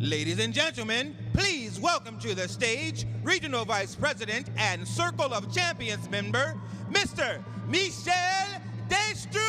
Ladies and gentlemen, please welcome to the stage Regional Vice President and Circle of Champions member, Mr. Michel Destruel!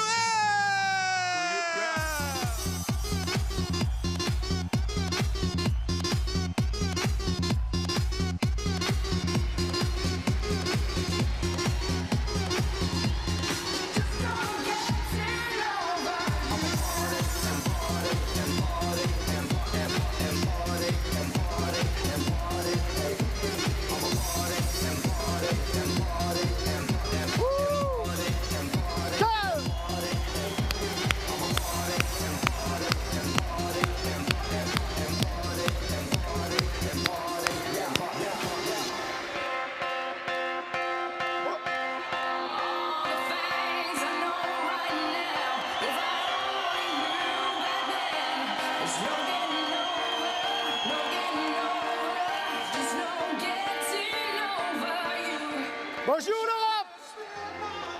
Bonjour l'Europe!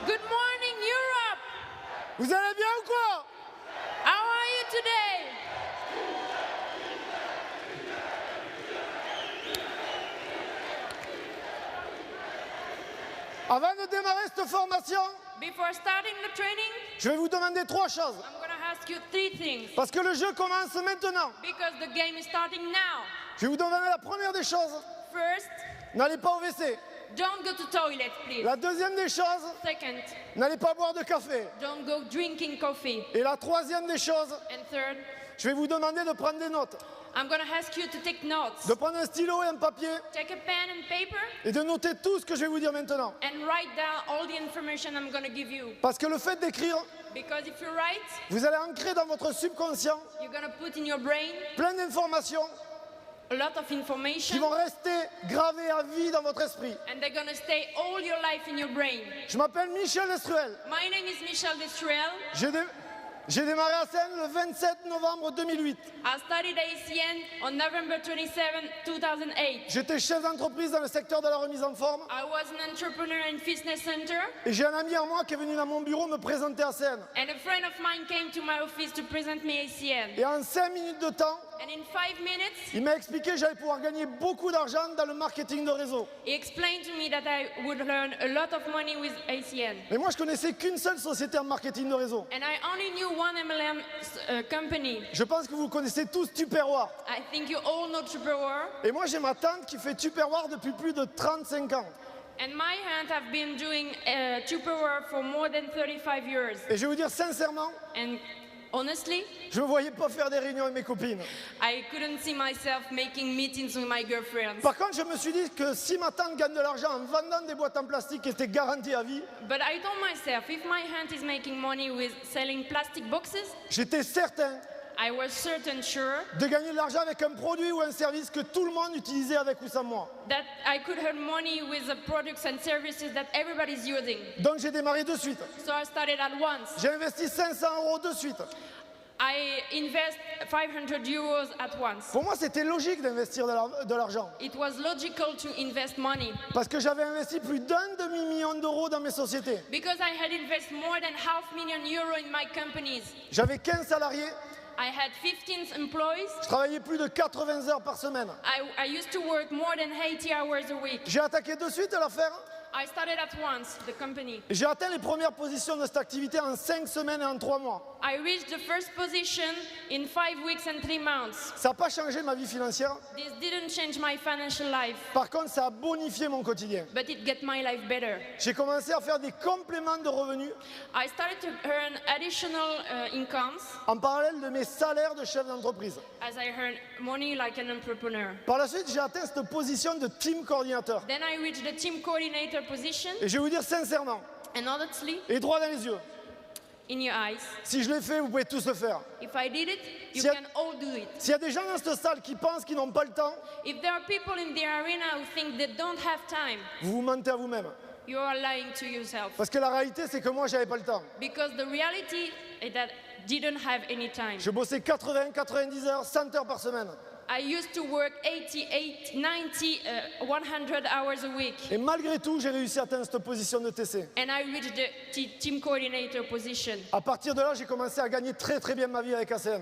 Good morning, Europe! Vous allez bien ou quoi? How are you today? Avant de démarrer cette formation, Before starting the training, je vais vous demander trois choses. I'm going to ask you three things. Parce que le jeu commence maintenant. Because the game is starting now. Je vais vous demander la première des choses. First, N'allez pas au WC. don't go to toilet, please. La deuxième des choses, Second, n'allez pas boire de café. don't go drinking coffee. Et la troisième des choses, And third, je vais vous demander de prendre des notes. I'm going to ask you to take notes. De prendre un stylo et un papier Take a pen and paper et de noter tout ce que je vais vous dire maintenant. and write down all the information I'm going to give you. Parce que le fait d'écrire, Because if you write, vous allez ancrer dans votre subconscient you're going to put in your brain plein d'informations a lot of qui information vont rester gravées à vie dans votre esprit. and they're going to stay all your life in your brain. Je m'appelle Michel Destruel. My name is Michel Destruel. J'ai démarré à Seine le 27 novembre 2008. I studied ACN on November 27, 2008. J'étais chef d'entreprise dans le secteur de la remise en forme I was an entrepreneur in fitness center, et j'ai un ami à moi qui est venu dans mon bureau me présenter à Seine. and a friend of mine came to my office to present me ACN. Et en 5 minutes de temps, And in 5 minutes, il m'a expliqué que j'allais pouvoir gagner beaucoup d'argent dans le marketing de réseau. he explained to me that I would earn a lot of money with ACN. Mais moi, je connaissais qu'une seule société en marketing de réseau. And I only knew one MLM company. Je pense que vous connaissez tous Tupperware. I think you all know Tupperware. Et moi, j'ai ma tante qui fait Tupperware depuis plus de 35 ans. And my aunt have been doing Tupperware for more than 35 years. Et je vais vous dire sincèrement, And honestly, je ne me voyais pas faire des réunions avec mes copines. I couldn't see myself making meetings with my girlfriends. Par contre, je me suis dit que si ma tante gagne de l'argent en vendant des boîtes en plastique qui étaient garanties à vie, But I told myself, if my aunt is making money with selling plastic boxes, j'étais certain I was sure de gagner de l'argent avec un produit ou un service que tout le monde utilisait avec ou sans moi. that I could earn money with the products and services that everybody's using. Donc j'ai démarré de suite. So I started at once. J'ai investi 500 € de suite. I invest 500 euros at once. Pour moi, c'était logique d'investir de l'argent. It was logical to invest money Parce que j'avais investi plus d'un demi-million d'euros dans mes sociétés. because I had invested more than €500,000 in my companies. J'avais 15 salariés. I had 15 employees. Je travaillais plus de 80 heures par semaine. I used to work more than 80 hours a week. J'ai attaqué de suite l'affaire. I started at once the company. Et j'ai atteint les premières positions de cette activité en 5 semaines et en 3 mois. I reached the first position in 5 weeks and 3 months. Ça n'a pas changé ma vie financière. This didn't change my financial life, Par contre, ça a bonifié mon quotidien. but it got my life better. J'ai commencé à faire des compléments de revenus I started to earn additional incomes en parallèle de mes salaires de chef d'entreprise. as I earned money like an entrepreneur. Par la suite, j'ai atteint cette position de team coordinateur. Then I reached the team coordinator position, Et je vais vous dire sincèrement, and honestly, et droit dans les yeux, in your eyes, si je l'ai fait, vous pouvez tous le faire. if I did it, you Si- can all do it. S'il y a des gens dans cette salle qui pensent qu'ils n'ont pas le temps, If there are people in the arena who think they don't have time, vous vous mentez à vous-même. you are lying to yourself. Parce que la réalité, c'est que moi, j'avais pas le temps. Because the reality is that didn't have any time. Je bossais 80, 90 heures, 100 heures par semaine. I used to work 88, 90, 100 hours a week. Et malgré tout, j'ai réussi à atteindre cette position de TC. And I reached the team coordinator position. À partir de là, j'ai commencé à gagner très très bien ma vie avec ACN.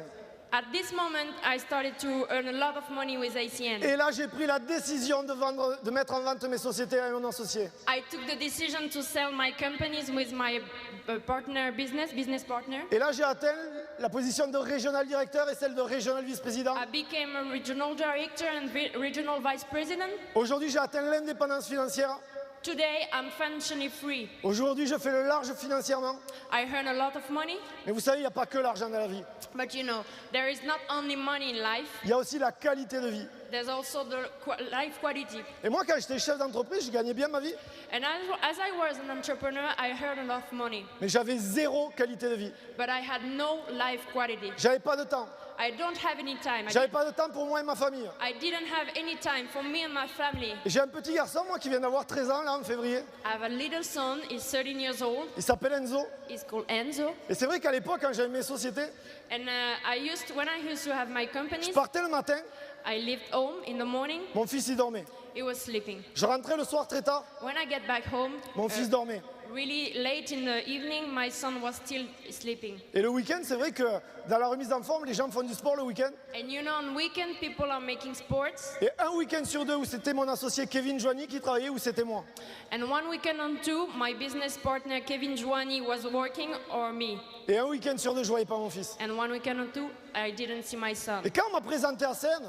At this moment, I started to earn a lot of money with ACN. Et là, j'ai pris la décision de mettre en vente mes sociétés à mon associé. I took the decision to sell my companies with my business partner. Et là, j'ai atteint la position de régional directeur et celle de régional vice-président. I became a regional director and regional vice president. Aujourd'hui, j'ai atteint l'indépendance financière. Today, I'm financially free. Aujourd'hui, je fais le large financièrement. I earn a lot of money, Mais vous savez, il n'y a pas que l'argent dans la vie. but you know, there is not only money in life, Il y a aussi la qualité de vie. there's also the life quality. Et moi, quand j'étais chef d'entreprise, je gagnais bien ma vie. And as I was an entrepreneur, I earned a lot of money, Mais j'avais zéro qualité de vie. but I had no life quality. J'avais pas de temps. I don't have any time. J'avais pas de temps pour moi et ma famille. I didn't have any time for me and my family. Et j'ai un petit garçon, moi, qui vient d'avoir 13 ans, là, en février. I have a little son, he's 13 years old, Il s'appelle Enzo. he's called Enzo. Et c'est vrai qu'à l'époque, quand j'avais mes sociétés, And when I used to have my je companies, partais le matin, I left home in the morning, mon fils y dormait. he was sleeping. Je rentrais le soir très tard, When I get back home, mon fils dormait. really late in the evening, my son was still sleeping. Et le week-end, c'est vrai que dans la remise en forme, les gens font du sport le week-end. And you know, on weekend, people are making sports. Et un week-end sur deux où c'était mon associé Kevin Joigny qui travaillait, où c'était moi. And one weekend on two, my business partner, Kevin Joani, was working, or me. Et un week-end sur deux, je voyais pas mon fils. And one weekend on two, I didn't see my son. Et quand on m'a présenté à scène,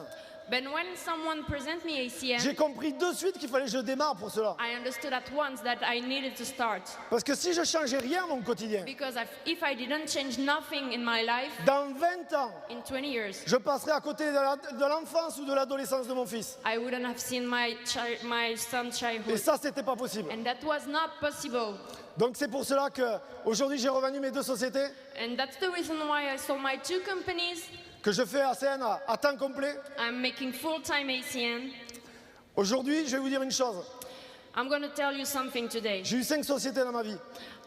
But when someone present me ACN, j'ai compris de suite qu'il fallait que je démarre pour cela. I understood at once that I needed to start. Parce que si je changeais rien à mon quotidien, Because if I didn't change nothing in my life, dans 20 ans, in 20 years, je passerai à côté de l'enfance ou de l'adolescence de mon fils. I wouldn't have seen my son's Et childhood. ça, c'était pas possible. And that was not possible. Donc c'est pour cela que aujourd'hui j'ai revendu mes deux sociétés, And that's the reason why I sold my two companies. que je fais à scène à temps complet. I'm making full-time ACN. Aujourd'hui, je vais vous dire une chose. I'm going to tell you something today. J'ai eu 5 sociétés dans ma vie.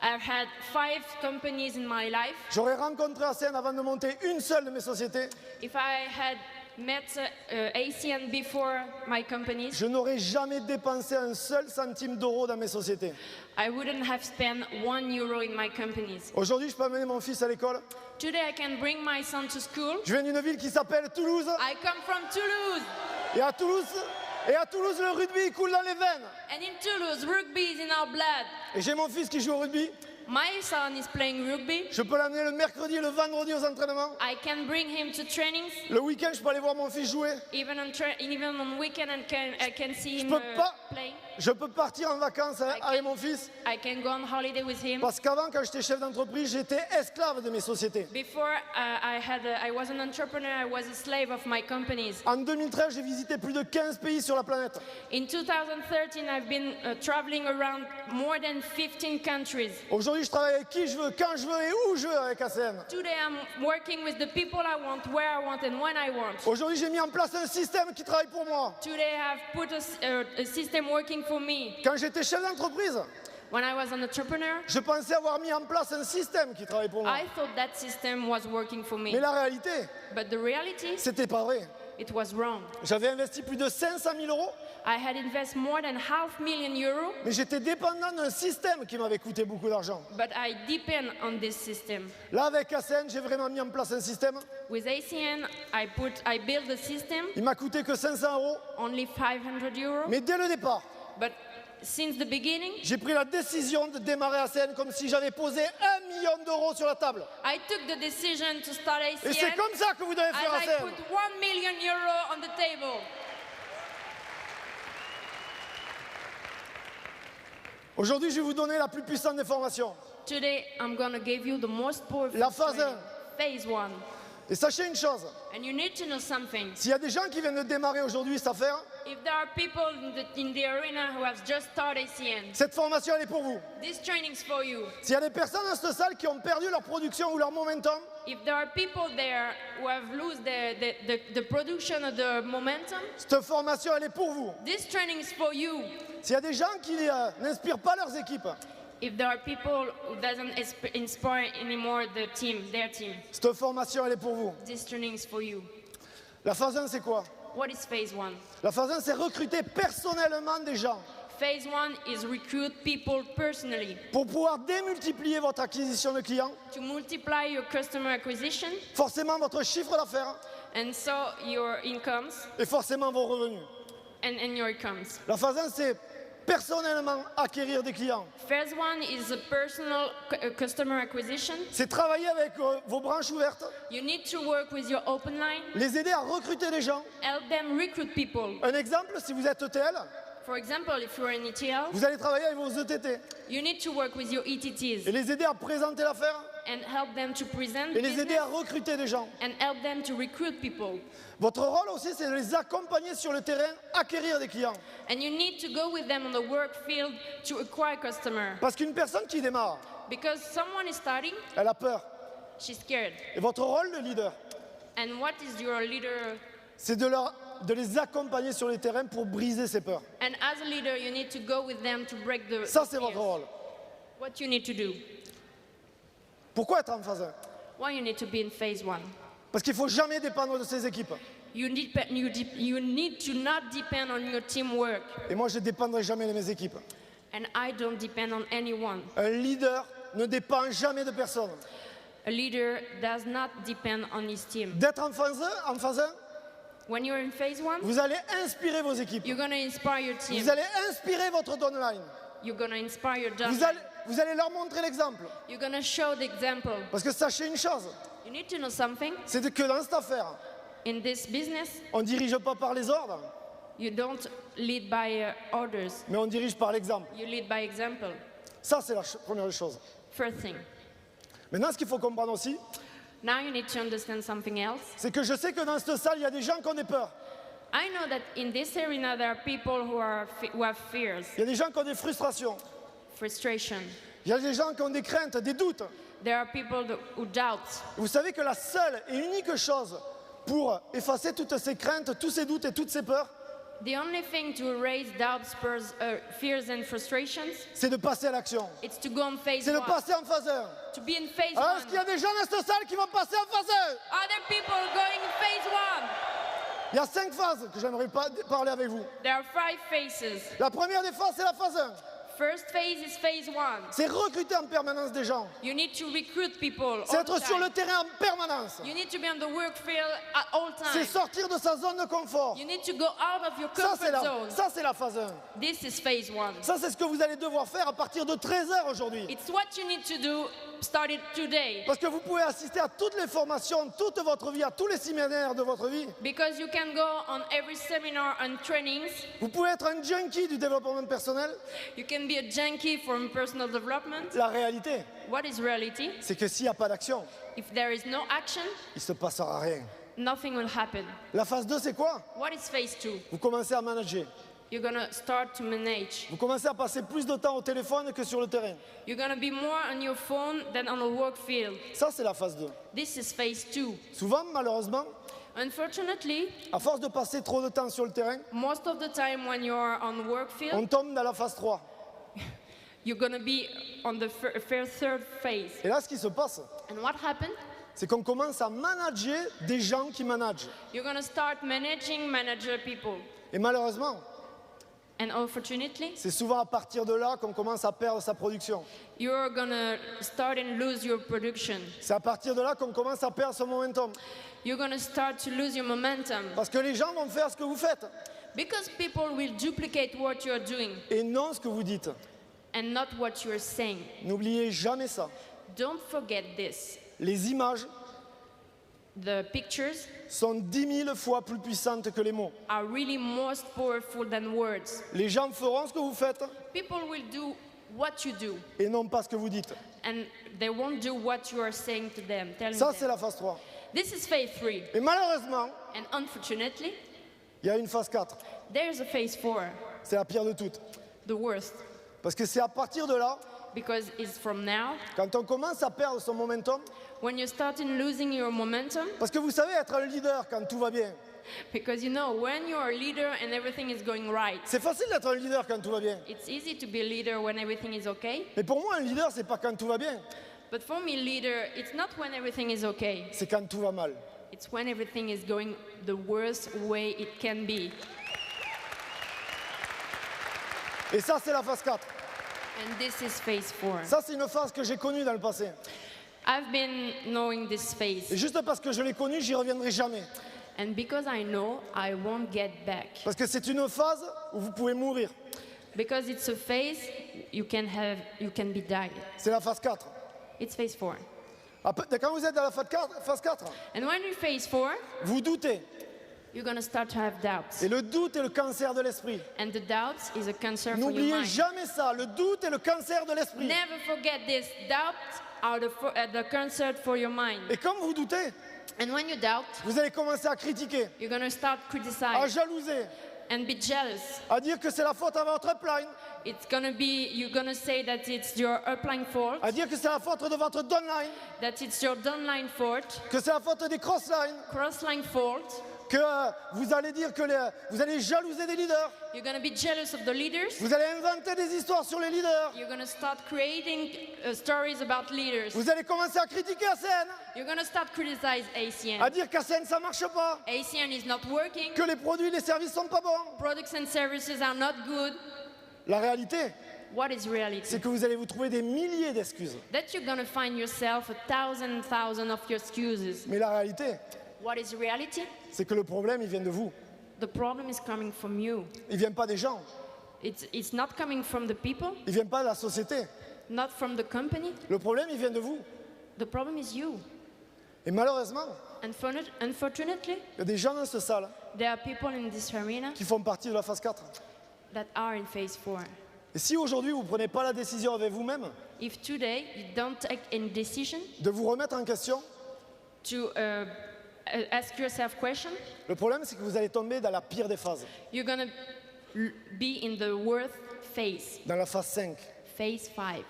I've had 5 companies in my life. J'aurais rencontré à scène avant de monter une seule de mes sociétés. If I had met ACN before my companies, Je n'aurais jamais dépensé un seul centime d'euro dans mes sociétés. I wouldn't have spent €1 in my companies. Aujourd'hui, je peux amener mon fils à l'école. Today I can bring my son to school. Je viens d'une ville qui s'appelle Toulouse. I come from Toulouse. Et à Toulouse, le rugby il coule dans les veines. And in Toulouse, rugby is in our blood. Et j'ai mon fils qui joue au rugby. My son is playing rugby. Je peux l'amener le mercredi et le vendredi aux entraînements. I can bring him to trainings, Le week-end, je peux aller voir mon fils jouer. even on weekend, and I can see him peux pas- play. Je peux partir en vacances avec mon fils. I can go on holiday with him. Parce qu'avant, quand j'étais chef d'entreprise, j'étais esclave de mes sociétés. Before I was an entrepreneur, I was a slave of my companies. En 2013, j'ai visité plus de 15 pays sur la planète. In 2013, I've been traveling around more than 15 countries. Aujourd'hui, je travaille avec qui je veux, quand je veux et où je veux avec ACN. Today, I'm working with the people I want, where I want, and when I want. Aujourd'hui, j'ai mis en place un système qui travaille pour moi. Today, I've put a system working for me. Quand j'étais chef d'entreprise, When I was an entrepreneur, je pensais avoir mis en place un système qui travaille pour moi. I thought that system was working for Mais me. la réalité, But the reality, c'était pas vrai. it was wrong. J'avais investi plus de 500 000 euros, I had invested more than €500,000, mais j'étais dépendant d'un système qui m'avait coûté beaucoup d'argent. but I depend on this system. Là, avec ACN, j'ai vraiment mis en place un système. With ACN, I built the system, Il m'a coûté que 500 euros, only €500. mais dès le départ, But since the beginning, j'ai pris la décision de démarrer ACN comme si j'avais posé 1 million d'euros sur la table. I took the decision to start Et c'est ACN comme ça que vous devez faire as I ACN. put €1 million on the table. Aujourd'hui, je vais vous donner la plus puissante des formations. Today, I'm going to give you the most powerful La phase training. 1. Phase 1. Et sachez une chose, And you need to know something. s'il y a des gens qui viennent de démarrer aujourd'hui cette affaire, If there are people in the arena who have just started ACN, cette formation elle est pour vous. this training's for you. S'il y a des personnes dans cette salle qui ont perdu leur production ou leur momentum, If there are people there who have lost the production of the momentum, cette formation elle est pour vous. this training is for you. S'il y a des gens qui n'inspirent pas leurs équipes, If there are people who doesn't inspire anymore their team, cette formation elle est pour vous. this training is for you. La phase 1 c'est quoi? What is phase 1? La phase 1 c'est recruter personnellement des gens Phase 1 is recruit people personally. Pour pouvoir démultiplier votre acquisition de clients, To multiply your customer acquisition forcément votre chiffre d'affaires and so your incomes et forcément vos revenus. and your incomes. La phase 1, c'est personnellement acquérir des clients. Phase 1 is a personal customer acquisition. C'est travailler avec vos branches ouvertes, You need to work with your open line, les aider à recruter des gens. help them recruit people. Un exemple, si vous êtes ETL, For example, if you're an ETL, vous allez travailler avec vos ETT you need to work with your ETTs et les aider à présenter l'affaire and help them to present et les aider business à recruter des gens. and help them to recruit people. Votre rôle aussi, c'est de les accompagner sur le terrain, acquérir des clients. And you need to go with them on the work field to acquire customers. Parce qu'une personne qui démarre, Because someone is starting, elle a peur. she's scared. Et votre rôle de leader, And what is your leader? c'est de les accompagner sur les terrains pour briser ces peurs. And as a leader, you need to go with them to break the Ça, c'est fears. votre rôle. What you need to do. Pourquoi être en phase 1? Why you need to be in phase 1. Parce qu'il ne faut jamais dépendre de ses équipes. You need to not depend on your teamwork. Et moi, je ne dépendrai jamais de mes équipes. And I don't depend on anyone. Un leader ne dépend jamais de personne. A leader does not depend on his team. D'être en phase 1, When you're in phase 1, vous allez inspirer vos équipes. you're going to inspire your team. Vous allez inspirer votre downline. You're going to inspire your job. Vous allez leur montrer l'exemple. You're going to show the example. Parce que sachez une chose, You need to know something. c'est que dans cette affaire, In this business, on ne dirige pas par les ordres, you don't lead by orders. mais on dirige par l'exemple. You lead by example. Ça, c'est la première chose. First thing. Maintenant, ce qu'il faut comprendre aussi, Now you need to understand something else. c'est que je sais que dans cette salle, il y a des gens qui ont des peurs. I know that in this arena there are people who have fears, Il y a des gens qui ont des frustrations. frustration. Il y a des gens qui ont des craintes, des doutes. There are people who doubt. Vous savez que la seule et unique chose pour effacer toutes ces craintes, tous ces doutes et toutes ces peurs, The only thing to erase doubts, fears and frustrations, c'est de passer à l'action. it's to go on phase C'est de 1. passer en phase 1. To be in phase Alors, 1. est-ce qu'il y a des gens dans cette salle qui vont passer en phase 1? Other people going in phase 1. Il y a 5 phases que j'aimerais parler avec vous. There are 5 phases. La première des phases, c'est la phase 1. First phase is phase 1. C'est recruter en permanence des gens. You need to recruit people C'est all the être sur time. le terrain en permanence. You need to be on the work field at all C'est times. sortir de sa zone de confort. You need to go out of your Ça, comfort zone. c'est la phase 1. This is phase 1. Ça, c'est ce que vous allez devoir faire à partir de 13h aujourd'hui. It's what you need to do started today. Parce que vous pouvez assister à toutes les formations, toute votre vie, à tous les séminaires de votre vie. Because you can go on every seminar and trainings. Vous pouvez être un junkie du développement personnel. You can be a junkie for personal development. La réalité, What is reality? c'est que s'il n'y a pas d'action, If there is no action, il ne se passera rien. nothing will happen. La phase 2, c'est quoi? What is phase 2? Vous commencez à manager. You're gonna start to manage. Vous commencez à passer plus de temps au téléphone que sur le terrain. You're gonna be more on your phone than on a work field. Ça, c'est la phase 2. This is phase 2. Souvent, malheureusement, Unfortunately, à force de passer trop de temps sur le terrain, most of the time when you're on work on field, tombe dans la phase 3. you're gonna be on the third phase. Et là, ce qui se passe, And what happened? c'est qu'on commence à manager des gens qui managent. You're gonna start managing manager people. Et malheureusement, And unfortunately, c'est souvent à partir de là qu'on commence à perdre sa production. you're gonna start and lose your production. C'est à partir de là qu'on commence à perdre son momentum. You're gonna start to lose your momentum. Parce que les gens vont faire ce que vous faites Because people will duplicate what you're doing et non ce que vous dites. and not what you're saying. N'oubliez jamais ça. Don't forget this. Les images The pictures sont 10 000 fois plus puissantes que les mots. are really most powerful than words. Les gens feront ce que vous faites People will do what you do et non pas ce que vous dites. and they won't do what you are saying to them, telling Ça, c'est them. la phase 3. This is phase 3. Et malheureusement, And unfortunately, il y a une phase 4. there's a phase 4, C'est la pire de toutes. the worst. Parce que c'est à partir de là, Because it's from now, quand on commence à perdre son momentum, when you're starting losing your momentum, parce que vous savez, être un leader quand tout va bien, because you know, when you're a leader and everything is going right, c'est facile d'être un leader quand tout va bien. it's easy to be a leader when everything is okay. Mais pour moi, un leader, c'est pas quand tout va bien, But for me, leader, it's not when everything is okay. c'est quand tout va mal. It's when everything is going the worst way it can be. Et ça, c'est la phase 4. And this is phase 4. Ça, c'est une phase que j'ai connue dans le passé. I've been knowing this Et phase. juste parce que je l'ai connue, j'y reviendrai jamais. And because I know, I won't get back. Parce que c'est une phase où vous pouvez mourir. Because it's a phase you can be died. C'est la phase 4. It's phase 4. Quand vous êtes dans la phase 4, And when you're phase 4, vous doutez. you're going to start to have doubts. Et le doute est le cancer de l'esprit. And the doubts is a cancer for your N'oubliez mind. jamais ça. Le doute est le cancer de l'esprit. Never forget this. Doubts are the cancer for your mind. Et comme vous doutez, And when you doubt, vous allez commencer à critiquer, you're going to start à criticizing jalouser, and be jealous. à dire que c'est la faute à votre upline, It's going to be, you're going to say that it's your upline fault, à dire que c'est la faute de votre downline, that it's your downline fault, que c'est la faute des crosslines, crossline fault. que vous allez dire que vous allez jalouser des leaders, You're going to be jealous of the leaders. vous allez inventer des histoires sur les leaders, You're going to start creating stories about leaders. vous allez commencer à critiquer ACN, You're going to start criticizing ACN. à dire qu'ACN ça marche pas, ACN is not working. que les produits, les services sont pas bons. Products and services are not good. La réalité, What is reality? c'est que vous allez vous trouver des milliers d'excuses. That you're going to find yourself a thousand of your excuses. Mais la réalité, What is reality? c'est que le problème, il vient de vous. The problem is coming from you. Il vient pas des gens, It's not coming from the people, il vient pas de la société. not from the company. Le problème, il vient de vous. The problem is you. Et malheureusement, Unfortunately, il y a des gens dans cette salle there are people in this arena qui font partie de la phase 4. that are in phase 4. Et si aujourd'hui, vous ne prenez pas la décision avec vous-même If today you don't take any decision de vous remettre en question, to ask yourself questions, le problème, c'est que vous allez tomber dans la pire des phases, you're going to be in the worst phase, dans la phase 5. phase 5.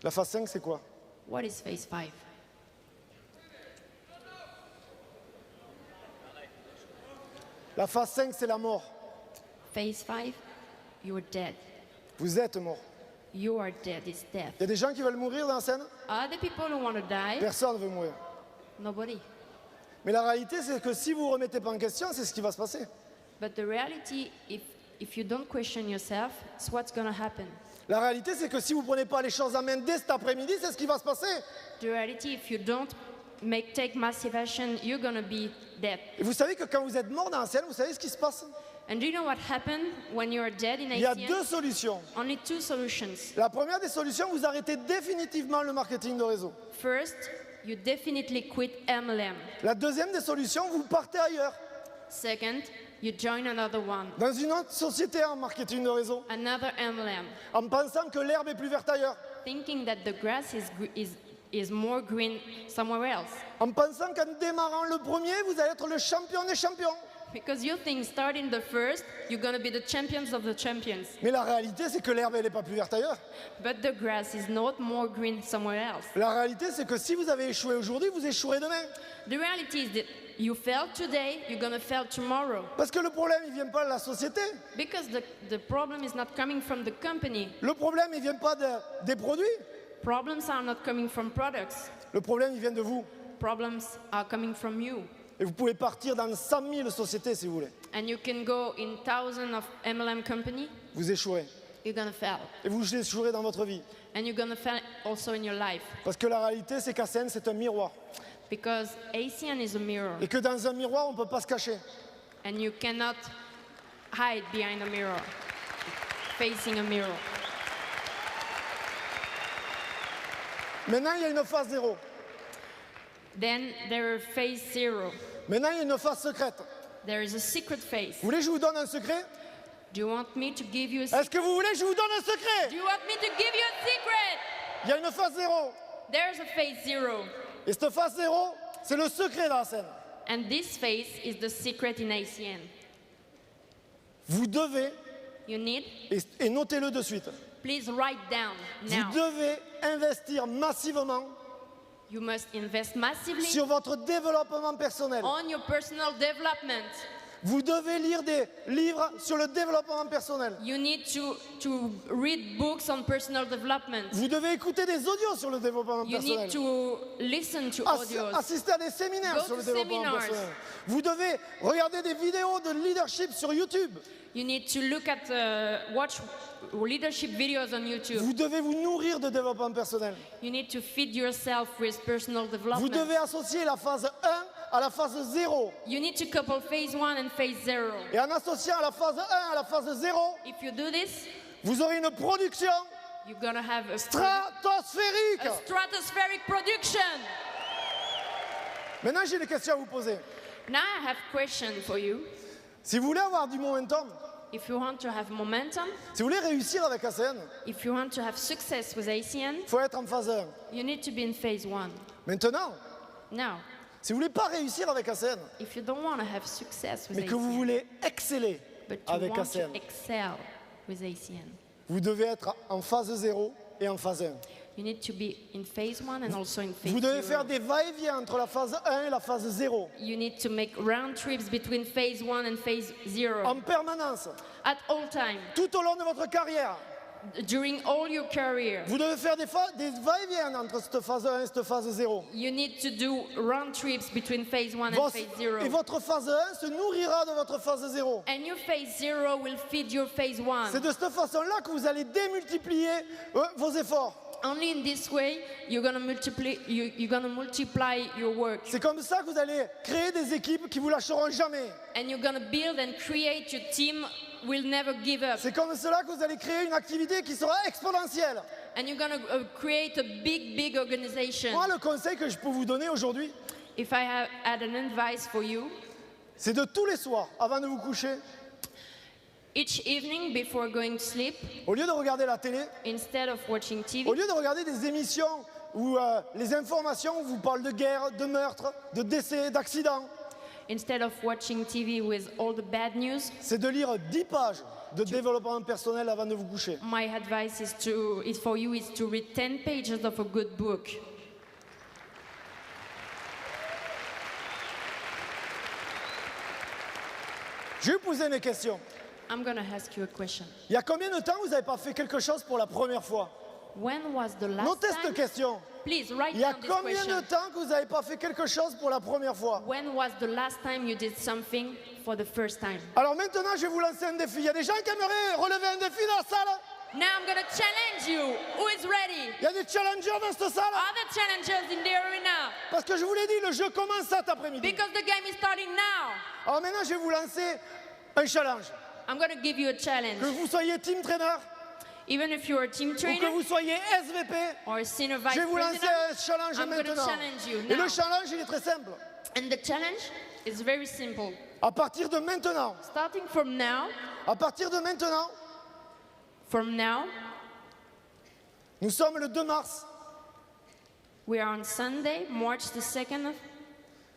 La phase 5, c'est quoi? What is phase 5? La phase 5, c'est la mort. Phase 5, you're dead. Vous êtes mort. You are dead. It's death. Il y a des gens qui veulent mourir dans la scène? Are the people who want to die? Personne ne veut mourir. Nobody. Mais la réalité, c'est que si vous ne remettez pas en question, c'est ce qui va se passer. But the reality, if you don't question yourself, it's what's going to happen. La réalité, c'est que si vous ne prenez pas les choses en main dès cet après-midi, c'est ce qui va se passer. The reality, if you don't take massive action, you're going to be dead. Et vous savez que quand vous êtes mort dans la scène, vous savez ce qui se passe? And do you know what happened when you are dead in Il y a ACN? deux solutions. Only two solutions. La première des solutions, vous arrêtez définitivement le marketing de réseau. First, you definitely quit MLM. La deuxième des solutions, vous partez ailleurs, Second, you join another one, dans une autre société en marketing de réseau, another MLM, en pensant que l'herbe est plus verte ailleurs, thinking that the grass is more green somewhere else. en pensant qu'en démarrant le premier, vous allez être le champion des champions. Because you think starting the first, you're going to be the champions of the champions. Mais la réalité, c'est que l'herbe, elle n'est pas plus verte ailleurs. But the grass is not more green somewhere else. La réalité, c'est que si vous avez échoué aujourd'hui, vous échouerez demain. The reality is that you failed today, you're going to fail tomorrow. Parce que le problème, il ne vient pas de la société. Because the problem is not coming from the company. Le problème, il ne vient pas des produits. Problems are not coming from products. Le problème, il vient de vous. Problems are coming from you. Et vous pouvez partir dans 100 000 sociétés si vous voulez. And you can go in thousands of MLM company, Vous échouerez. you're going to fail. Et vous échouerez dans votre vie. And you're going to fail also in your life. Parce que la réalité, c'est qu'ACN, c'est un miroir. Because ACN is a mirror. Et que dans un miroir, on ne peut pas se cacher. And you cannot hide behind a mirror, facing a mirror. Maintenant, il y a une phase 0. Then there is phase 0. Maintenant, il y a une phase secrète. There is a secret phase. Vous voulez que je vous donne un secret? Do you want me to give you a Est-ce que vous voulez que je vous donne un secret? Do you want me to give you a secret? Il y a une phase 0. There's a phase 0. Et cette phase 0, c'est le secret dans la scène. And this phase is the secret in ACN. Vous devez, You need, et notez-le de suite, please write down vous now. devez investir massivement You must invest massively sur votre développement personnel. on your personal development. Vous devez lire des livres sur le développement personnel. You need to read books on personal development. Vous devez écouter des audios sur le développement You personnel. need to listen to audios. Assister à des séminaires Go sur le to développement seminars. personnel. Vous devez regarder des vidéos de leadership sur YouTube. You need to look at, watch leadership videos on YouTube. Vous devez vous nourrir de développement personnel. You need to feed yourself with personal Vous development. devez associer la phase 1 à la phase 0. You need to couple phase 1 and phase 0. Et en associant la phase 1 à la phase 0, If you do this, vous aurez une production you're gonna have a stratosphérique. stratospheric production. Maintenant, j'ai des questions à vous poser. Now I have a question for you. Si vous voulez avoir du momentum, If you want to have momentum, si vous voulez réussir avec ACN, if you want to have success with ACN, il faut être en phase 1. you need to be in phase 1. Maintenant, Now, si vous voulez pas réussir avec ACN, if you don't want to have success with mais que vous ACN, voulez exceller but you avec want ACN, to excel with ACN, vous devez être en phase 0 et en phase 1. you need to be in phase 1 and also in phase Vous devez 0. faire des va-et-vient entre la phase 1 et la phase 0 You need to make round trips between phase 1 and phase 0 en permanence, at all time, tout au long de votre carrière. during all your career. Vous devez faire des va-et-vient entre cette phase 1 et cette phase 0. You need to do round trips between phase 1 and Vos- phase 0. Et votre phase 1 se nourrira de votre phase 0. And your phase 0 will feed your phase 1. C'est de cette façon-là que vous allez démultiplier vos efforts. Only in this way you're gonna multiply your work, C'est comme ça que vous allez créer des équipes qui vous lâcheront jamais. and you're gonna build and create your team will never give up, C'est comme cela que vous allez créer une activité qui sera exponentielle. and you're gonna create a big organization. Moi, le conseil que je peux vous donner aujourd'hui, If I had an advice for you, c'est de tous les soirs, avant de vous coucher, each evening before going to sleep, au lieu de regarder la télé, instead of watching TV, au lieu de regarder des émissions où les informations vous parlent de guerre, de meurtre, de décès, d'accidents, instead of watching TV with all the bad news, c'est de lire 10 pages de développement personnel avant de vous coucher. my advice is for you is to read 10 pages of a good book. Je vais vous poser une question. I'm gonna ask you a question. Il y a combien de temps vous n'avez pas fait quelque chose pour la première fois? When was the last Notez time? cette question. Please write Il y a down this combien question. de temps que vous n'avez pas fait quelque chose pour la première fois? When was the last time you did something for the first time? Alors maintenant, je vais vous lancer un défi. Il y a des gens qui aimeraient relever un défi dans la salle? Now I'm gonna challenge you. Who is ready? Il y a des challengers dans cette salle? Are the challengers in the arena? Parce que je vous l'ai dit, le jeu commence cet après-midi. Because the game is starting now. Alors maintenant, je vais vous lancer un challenge. I'm gonna give you a challenge. Que vous soyez team trainer Even if you're a team ou que trainer vous soyez SVP, or a senior vice je vais vous lancer president, un challenge I'm gonna maintenant. challenge you Et now. le challenge, il est très simple. And the challenge is very simple. À partir de maintenant, Starting from now, nous sommes le 2 mars. we are on Sunday, March the 2nd.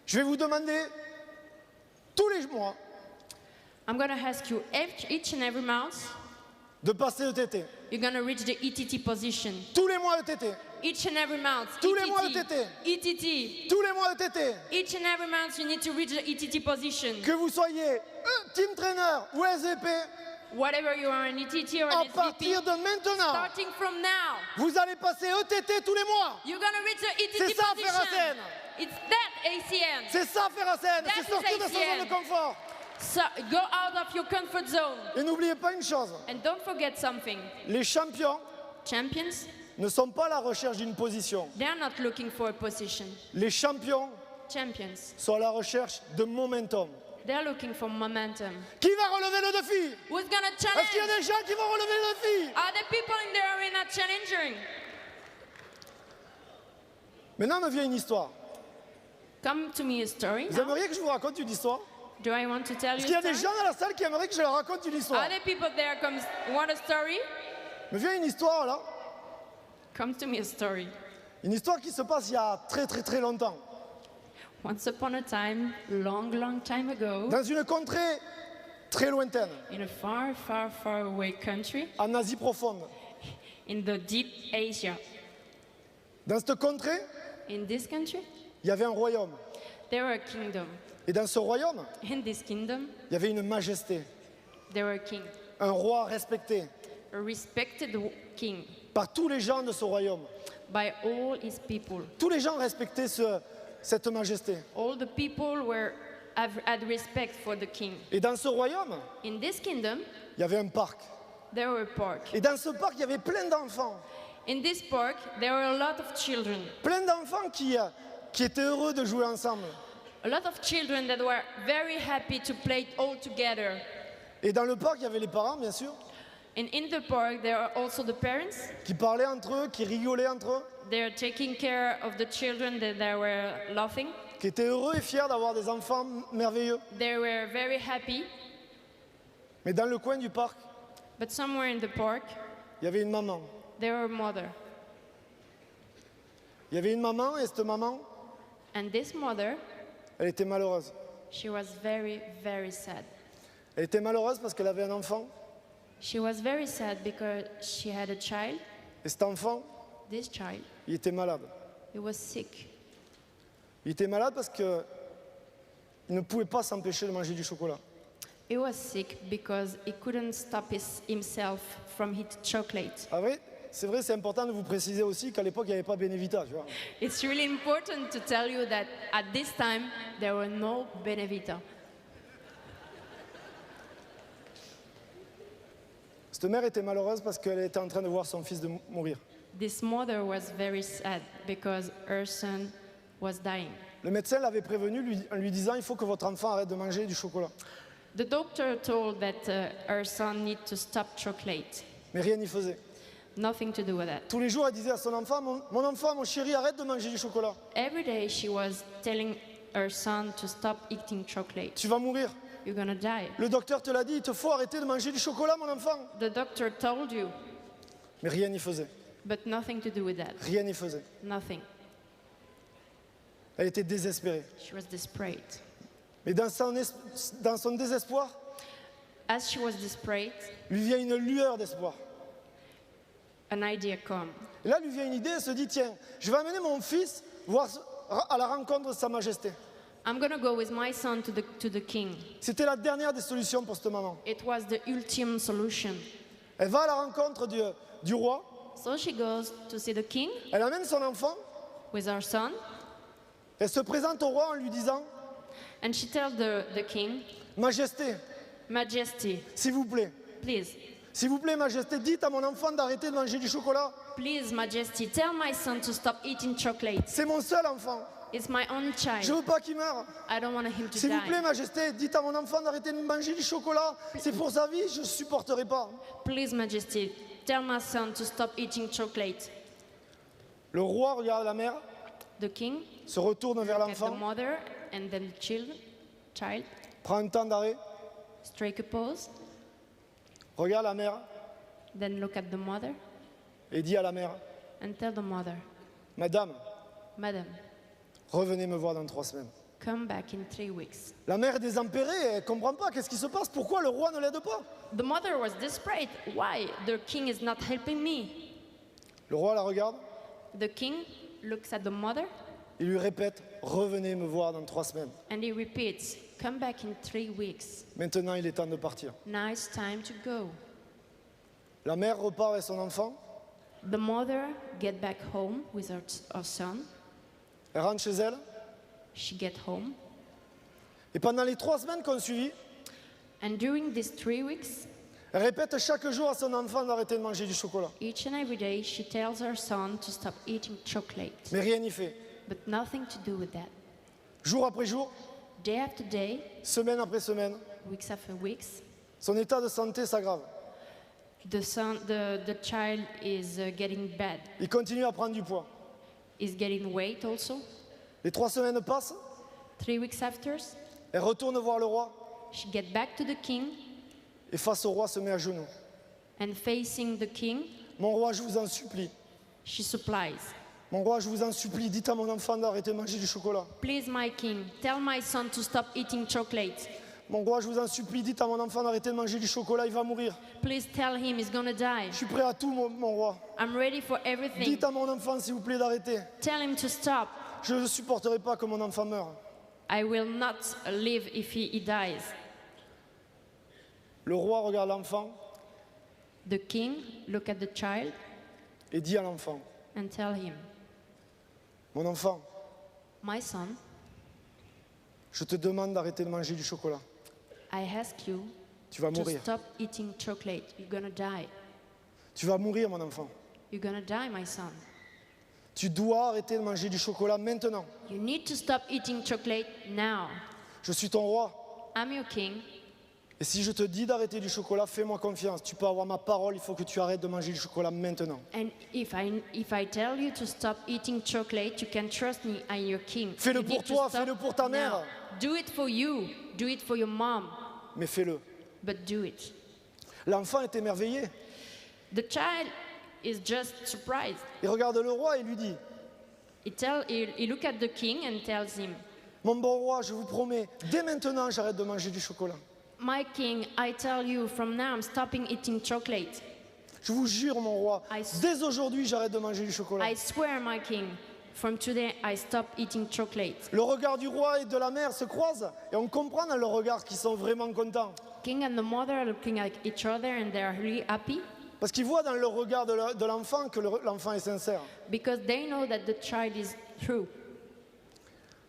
Je vais vous demander tous les mois I'm gonna ask you each and every month, de passer ETT. you're gonna reach the ETT position. Tous les mois ETT. Each and every month, Tous les mois ETT. ETT. Tous les mois ETT. Each and every month, you need to reach the ETT position. Que vous soyez team trainer ou SVP, Whatever you are, an ETT or à an SVP, partir de maintenant, starting from now, vous allez passer ETT tous les mois. you're gonna reach the ETT C'est ça, position. faire ACN. It's that ACN. C'est ça faire ACN, That c'est is sortir de sa ACN. zone de confort. So go out of your comfort zone. Et n'oubliez pas une chose, And don't forget something. les champions Champions, ne sont pas à la recherche d'une position. they're not looking for a position. Les champions Champions, sont à la recherche de momentum. they're looking for momentum. Qui va relever le défi? Who's gonna Est-ce qu'il y a challenge? des gens qui vont relever le défi? Are the people in the arena challenging? Maintenant me vient une histoire. Come to me a story. Vous now. aimeriez que je vous raconte une histoire? Do I want to tell Est-ce you qu'il y a a des story? gens dans la salle qui aimeraient que je leur raconte une histoire? Are the people there want a story? Me vient une histoire là. Come to me a story. Une histoire qui se passe il y a très longtemps. Once upon a time, long time ago, Dans une contrée très lointaine, in a far away country, en Asie profonde. in the deep Asia, Dans cette contrée, in this country, il y avait un royaume. there were a kingdom. Et dans ce royaume, In this kingdom, il y avait une majesté, there were a king, un roi respecté a respected king par tous les gens de ce royaume. by all his people. Tous les gens respectaient cette majesté. All the people had respect for the king. Et dans ce royaume, In this kingdom, il y avait un parc. there were a park. Et dans ce parc, il y avait plein d'enfants. In this park, there were a lot of children. Plein d'enfants qui étaient heureux de jouer ensemble. A lot of children that were very happy to play all together. Et dans le parc, il y avait les parents, bien sûr, And in the park, there are also the parents. qui parlaient entre eux, qui rigolaient entre eux, They are taking care of the children that they were laughing. qui étaient heureux et fiers d'avoir des enfants merveilleux. They were very happy. Mais dans le coin du parc, But somewhere in the park, il y avait une maman. there were a mother. Il y avait une maman et cette maman, And this mother, elle était malheureuse. she was very, very sad. Elle était malheureuse parce qu'elle avait un enfant. She was very sad because she had a child. Et cet enfant, This child, il était malade. he was sick. Il était malade parce qu'il ne pouvait pas s'empêcher de manger du chocolat. He was sick because he couldn't stop himself from eating chocolate. Ah oui, c'est vrai, c'est important de vous préciser aussi qu'à l'époque, il n'y avait pas Benevita, tu vois. It's really important to tell you that at this time there were no Benevita. Cette mère était malheureuse parce qu'elle était en train de voir son fils mourir. This mother was very sad because her son was dying. Le médecin l'avait prévenu en lui disant il faut que votre enfant arrête de manger du chocolat. The doctor told that her son needed to stop chocolate. Mais rien n'y faisait. Nothing to do with that. Tous les jours, elle disait à son enfant mon enfant, mon chéri, arrête de manger du chocolat. Every day she was telling her son to stop eating chocolate. Tu vas mourir. You're gonna die. Le docteur te l'a dit, il te faut arrêter de manger du chocolat, mon enfant. The doctor told you, Mais rien n'y faisait. but nothing to do with that. Rien n'y faisait. Nothing. Elle était désespérée. She was desperate. Mais dans son désespoir, As she was desperate, lui vient une lueur d'espoir. an idea came. Et là, lui vient une idée, elle se dit tiens, je vais amener mon fils à la rencontre de Sa Majesté. I'm gonna go with my son to the king. C'était la dernière des solutions pour cette maman. It was the ultimate solution. Elle va à la rencontre du roi, So she goes to see the king elle amène son enfant, with her son, elle se présente au roi en lui disant and she tells the king, Majesté, Majesty, s'il vous plaît, Majesté, dites à mon enfant d'arrêter de manger du chocolat. please, Majesty, tell my son to stop eating chocolate. C'est mon seul enfant. It's my only Je child. veux pas qu'il meure. I don't want him to S'il vous plaît, die. Majesté, dites à mon enfant d'arrêter de manger du chocolat. C'est pour sa vie, je ne supporterai pas. Please, Majesty, tell my son to stop eating chocolate. Le roi regarde la mère, The king se retourne vers look at the l'enfant, mother and then the child, prend un temps d'arrêt, strike a pose, regarde la mère then look at the mother et dit à la mère and tell the mother, Madame, Madam, revenez me voir dans 3 semaines. come back in 3 weeks. La mère est désespérée, elle ne comprend pas. Qu'est-ce qui se passe? Pourquoi le roi ne l'aide pas? The mother was desperate. Why? The king is not helping me. Le roi la regarde, The king looks at the mother il lui répète revenez me voir dans 3 semaines. and he repeats, come back in 3 weeks. Maintenant, il est temps de partir. Now it's time to go. La mère repart avec son enfant, The mother get back home with her son. elle rentre chez elle, She get home. et pendant les 3 semaines qu'on suivit, And during these 3 weeks, elle répète chaque jour à son enfant d'arrêter de manger du chocolat. each and every day, she tells her son to stop eating chocolate. Mais rien n'y fait. But nothing to do with that. Jour après jour, Day after day, semaine après semaine, weeks after weeks, son état de santé s'aggrave. the child is getting bad. Il continue à prendre du poids. Is getting weight also. Les 3 semaines passent, 3 weeks after, elle retourne voir le roi, she get back to the king et face au roi se met à genoux. and facing the king, Mon roi, je vous en supplie. she supplies. Mon roi, je vous en supplie, dites à mon enfant d'arrêter de manger du chocolat. Please, my king, tell my son to stop eating chocolate. Mon roi, je vous en supplie, dites à mon enfant d'arrêter de manger du chocolat, il va mourir. Please tell him he's gonna die. Je suis prêt à tout, mon roi. I'm ready for everything. Dites à mon enfant, s'il vous plaît, d'arrêter. Tell him to stop. Je ne supporterai pas que mon enfant meure. I will not live if he dies. Le roi regarde l'enfant The king look at the child et dit à l'enfant, and tell him, mon enfant, my son, je te demande d'arrêter de manger du chocolat. I ask you Tu vas to mourir. stop eating chocolate. You're gonna die. Tu vas mourir, mon enfant. You're gonna die, my son. Tu dois arrêter de manger du chocolat maintenant. You need to stop eating chocolate now. Je suis ton roi. I'm your king. Et si je te dis d'arrêter du chocolat, fais-moi confiance. Tu peux avoir ma parole, il faut que tu arrêtes de manger du chocolat maintenant. And if I tell you to stop eating chocolate, you can trust me. I'm your king. Fais-le You pour need to toi, stop fais-le pour ta now. mère. Do it for you. Do it for your mom. Mais fais-le. But do it. L'enfant est émerveillé. The child is just surprised. Il regarde le roi et lui dit, He look at the king and tells him, mon bon roi, je vous promets, dès maintenant, j'arrête de manger du chocolat. my king, I tell you, from now I'm stopping eating chocolate. Je vous jure, mon roi, I- dès aujourd'hui, j'arrête de manger du chocolat. I swear, my king, from today I stop eating chocolate. Le regard du roi et de la mère se croisent et on comprend dans leur regard qu'ils sont vraiment contents. King and the mother are looking at each other and they are really happy Parce qu'ils voient dans le regard de l'enfant que l'enfant est sincère. because they know that the child is true.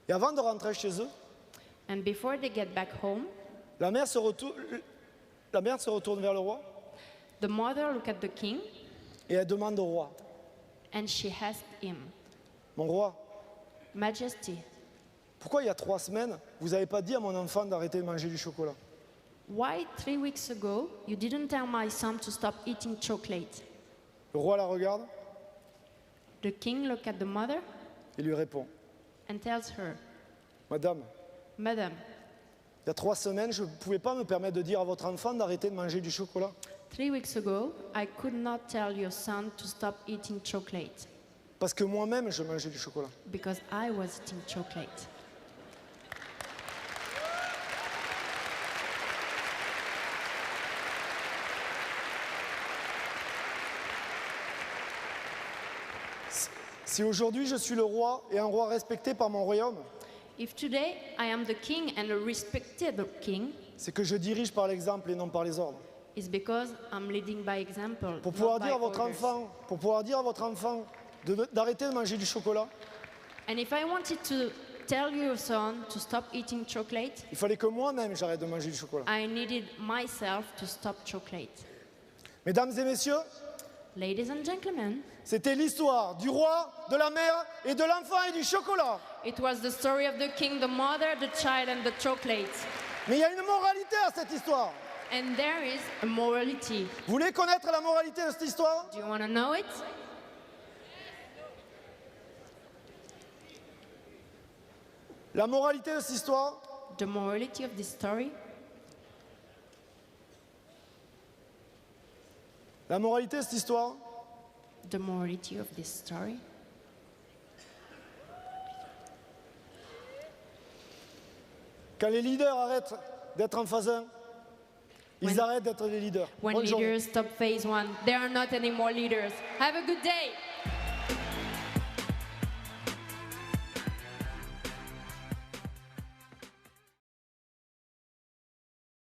Et avant de rentrer chez eux, And before they get back home, la mère se retourne vers le roi the mother look at the king et elle demande au roi, and she asked him, mon roi, Majesty, pourquoi il y a 3 semaines, vous n'avez pas dit à mon enfant d'arrêter de manger du chocolat? why 3 weeks ago you didn't tell my son to stop eating chocolate? Le roi la regarde The king look at the mother et lui répond, and tells her, Madame, Madam, il y a 3 semaines, je ne pouvais pas me permettre de dire à votre enfant d'arrêter de manger du chocolat. 3 weeks ago I could not tell your son to stop eating chocolate Parce que moi-même, je mangeais du chocolat. because I was eating chocolate. Si aujourd'hui je suis le roi et un roi respecté par mon royaume, If today I am the king and a respected king, c'est que je dirige par l'exemple et non par les ordres. it's because I'm leading by example, Pour not pouvoir by dire à votre orders. enfant, d'arrêter de manger du chocolat, And if I wanted to tell your son to stop eating chocolate, il fallait que moi-même j'arrête de manger du chocolat. I needed myself to stop chocolate. Mesdames et messieurs, Ladies and gentlemen, c'était l'histoire du roi, de la mère et de l'enfant et du chocolat. it was the story of the king, the mother, the child, and the chocolate. Mais il y a une moralité à cette histoire. And there is a morality. Vous voulez connaître la moralité de cette histoire? Do you want to know it? La moralité de cette histoire, The morality of this story? la moralité de cette histoire, The morality of this story? quand les leaders arrêtent d'être en phase 1, ils When- arrêtent d'être les leaders. When Bonne journée. leaders stop phase one, they are not anymore leaders. Have a good day.